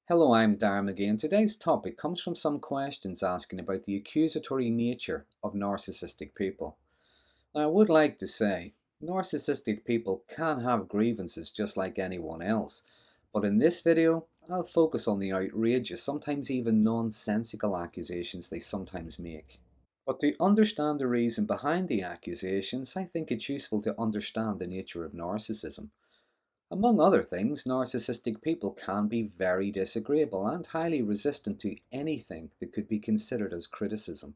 Hello, I'm Darren again. Today's topic comes from some questions asking about the accusatory nature of narcissistic people. Now, I would like to say, narcissistic people can have grievances just like anyone else, but in this video, I'll focus on the outrageous, sometimes even nonsensical accusations they sometimes make. But to understand the reason behind the accusations, I think it's useful to understand the nature of narcissism. Among other things, narcissistic people can be very disagreeable and highly resistant to anything that could be considered as criticism.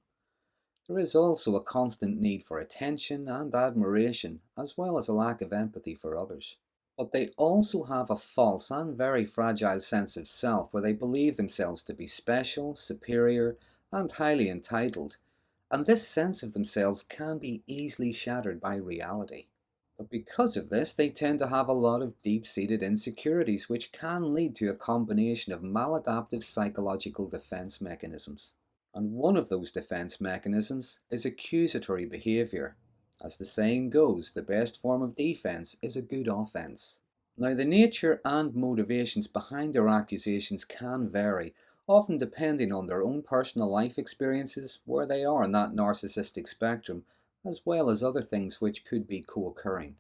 There is also a constant need for attention and admiration, as well as a lack of empathy for others. But they also have a false and very fragile sense of self where they believe themselves to be special, superior, and highly entitled, and this sense of themselves can be easily shattered by reality. But because of this, they tend to have a lot of deep-seated insecurities, which can lead to a combination of maladaptive psychological defense mechanisms. And one of those defense mechanisms is accusatory behaviour. As the saying goes, the best form of defense is a good offense. Now, the nature and motivations behind their accusations can vary, often depending on their own personal life experiences, where they are on that narcissistic spectrum, as well as other things which could be co-occurring.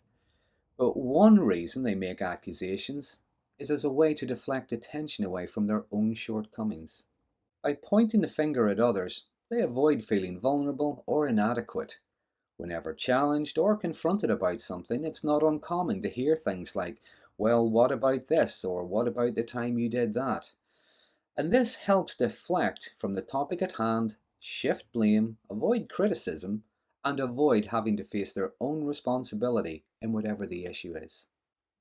But one reason they make accusations is as a way to deflect attention away from their own shortcomings. By pointing the finger at others, they avoid feeling vulnerable or inadequate. Whenever challenged or confronted about something, it's not uncommon to hear things like, "Well, what about this?" or "What about the time you did that?" And this helps deflect from the topic at hand, shift blame, avoid criticism, and avoid having to face their own responsibility in whatever the issue is.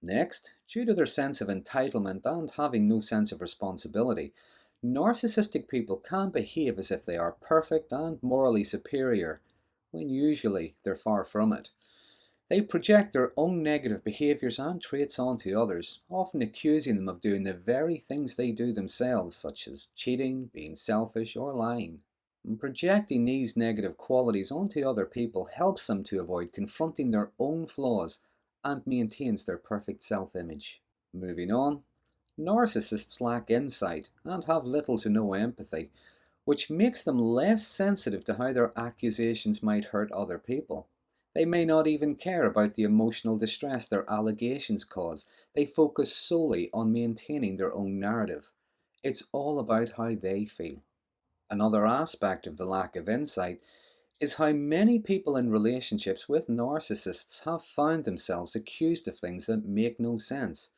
Next, due to their sense of entitlement and having no sense of responsibility, narcissistic people can behave as if they are perfect and morally superior, when usually they're far from it. They project their own negative behaviours and traits onto others, often accusing them of doing the very things they do themselves, such as cheating, being selfish, or lying. And projecting these negative qualities onto other people helps them to avoid confronting their own flaws and maintains their perfect self-image. Moving on, narcissists lack insight and have little to no empathy, which makes them less sensitive to how their accusations might hurt other people. They may not even care about the emotional distress their allegations cause. They focus solely on maintaining their own narrative. It's all about how they feel. Another aspect of the lack of insight is how many people in relationships with narcissists have found themselves accused of things that make no sense.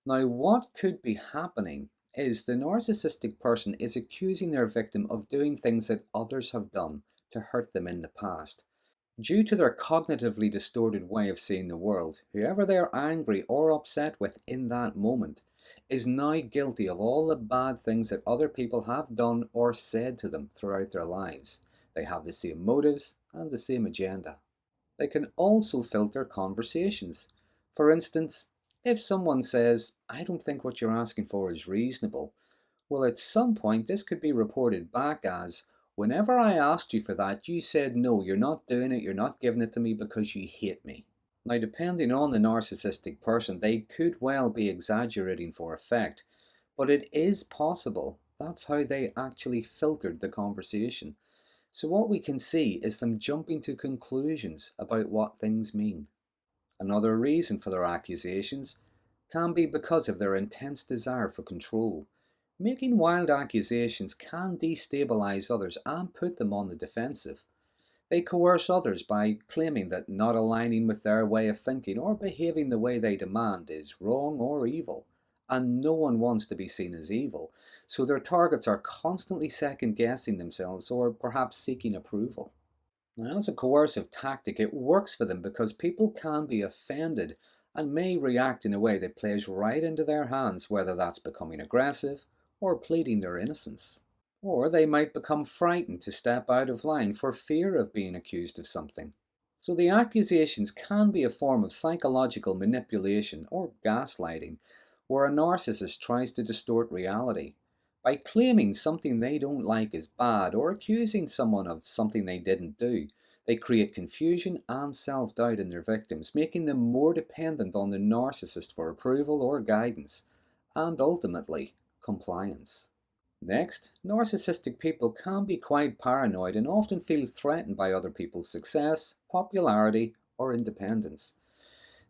Now, what could be happening is the narcissistic person is accusing their victim of doing things that others have done to hurt them in the past. Due to their cognitively distorted way of seeing the world, whoever they are angry or upset with in that moment is now guilty of all the bad things that other people have done or said to them throughout their lives. They have the same motives and the same agenda. They can also filter conversations. For instance, if someone says, "I don't think what you're asking for is reasonable," well, at some point this could be reported back as, "Whenever I asked you for that, you said no, you're not doing it, you're not giving it to me because you hate me." Now, depending on the narcissistic person, they could well be exaggerating for effect, but it is possible that's how they actually filtered the conversation. So what we can see is them jumping to conclusions about what things mean. Another reason for their accusations can be because of their intense desire for control. Making wild accusations can destabilize others and put them on the defensive. They coerce others by claiming that not aligning with their way of thinking or behaving the way they demand is wrong or evil, and no one wants to be seen as evil, so their targets are constantly second-guessing themselves or perhaps seeking approval. Now, as a coercive tactic, it works for them because people can be offended and may react in a way that plays right into their hands, whether that's becoming aggressive or pleading their innocence. Or they might become frightened to step out of line for fear of being accused of something. So the accusations can be a form of psychological manipulation or gaslighting, where a narcissist tries to distort reality. By claiming something they don't like is bad or accusing someone of something they didn't do, they create confusion and self-doubt in their victims, making them more dependent on the narcissist for approval or guidance, and ultimately compliance. Next, narcissistic people can be quite paranoid and often feel threatened by other people's success, popularity, or independence.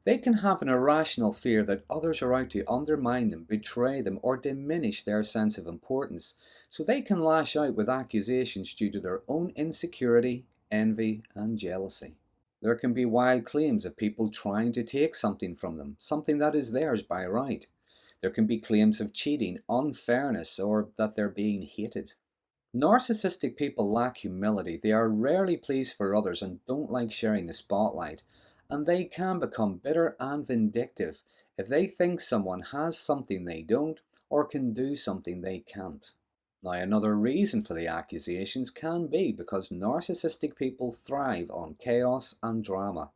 They can have an irrational fear that others are out to undermine them, betray them, or diminish their sense of importance, so they can lash out with accusations due to their own insecurity, envy, and jealousy. There can be wild claims of people trying to take something from them, something that is theirs by right. There can be claims of cheating, unfairness, or that they're being hated. Narcissistic people lack humility. They are rarely pleased for others and don't like sharing the spotlight. And they can become bitter and vindictive if they think someone has something they don't or can do something they can't. Now, another reason for the accusations can be because narcissistic people thrive on chaos and drama.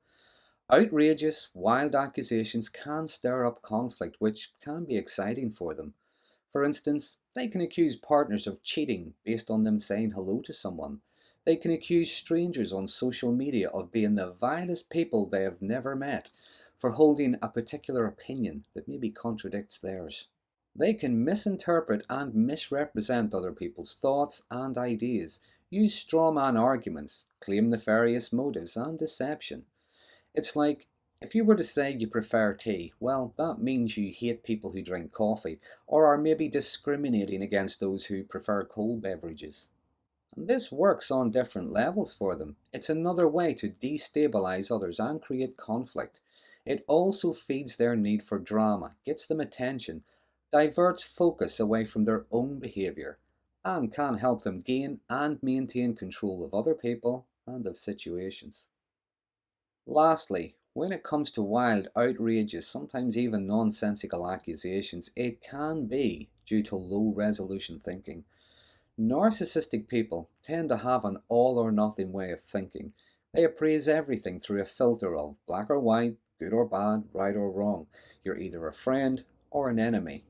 Outrageous, wild accusations can stir up conflict, which can be exciting for them. For instance, they can accuse partners of cheating based on them saying hello to someone. They can accuse strangers on social media of being the vilest people they have never met for holding a particular opinion that maybe contradicts theirs. They can misinterpret and misrepresent other people's thoughts and ideas, use straw man arguments, claim nefarious motives and deception. It's like, if you were to say you prefer tea, well, that means you hate people who drink coffee, or are maybe discriminating against those who prefer cold beverages. And this works on different levels for them. It's another way to destabilize others and create conflict. It also feeds their need for drama, gets them attention, diverts focus away from their own behaviour, and can help them gain and maintain control of other people and of situations. Lastly, when it comes to wild, outrageous, sometimes even nonsensical accusations, it can be due to low resolution thinking. Narcissistic people tend to have an all or nothing way of thinking. They appraise everything through a filter of black or white, good or bad, right or wrong. You're either a friend or an enemy.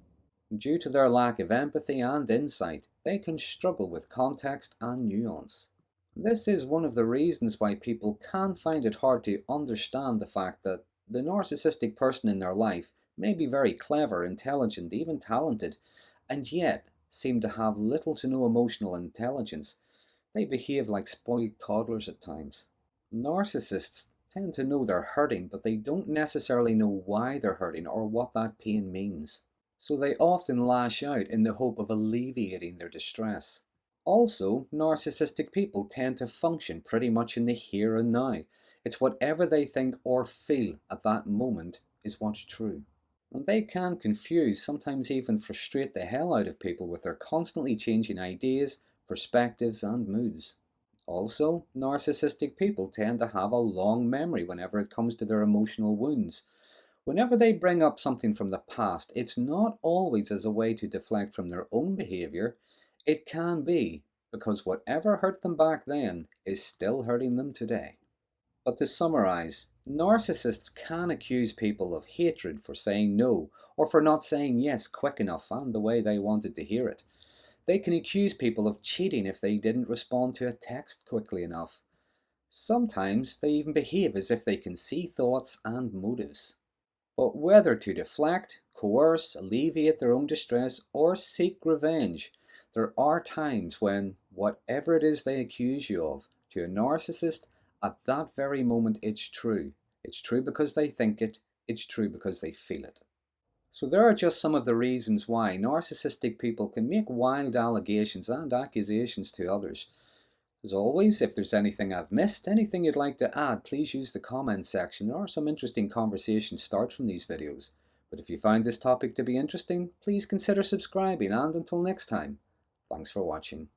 Due to their lack of empathy and insight, they can struggle with context and nuance. This is one of the reasons why people can find it hard to understand the fact that the narcissistic person in their life may be very clever, intelligent, even talented, and yet seem to have little to no emotional intelligence. They behave like spoiled toddlers at times. Narcissists tend to know they're hurting, but they don't necessarily know why they're hurting or what that pain means. So they often lash out in the hope of alleviating their distress. Also, narcissistic people tend to function pretty much in the here and now. It's whatever they think or feel at that moment is what's true. And they can confuse, sometimes even frustrate the hell out of people with their constantly changing ideas, perspectives, and moods. Also, narcissistic people tend to have a long memory whenever it comes to their emotional wounds. Whenever they bring up something from the past, it's not always as a way to deflect from their own behaviour. It can be because whatever hurt them back then is still hurting them today. But to summarise, narcissists can accuse people of hatred for saying no or for not saying yes quick enough and the way they wanted to hear it. They can accuse people of cheating if they didn't respond to a text quickly enough. Sometimes they even behave as if they can see thoughts and motives. But whether to deflect, coerce, alleviate their own distress, or seek revenge, there are times when whatever it is they accuse you of, to a narcissist, at that very moment it's true. It's true because they think it, it's true because they feel it. So there are just some of the reasons why narcissistic people can make wild allegations and accusations to others. As always, if there's anything I've missed, anything you'd like to add, please use the comment section. There are some interesting conversations start from these videos. But if you find this topic to be interesting, please consider subscribing, and until next time, thanks for watching.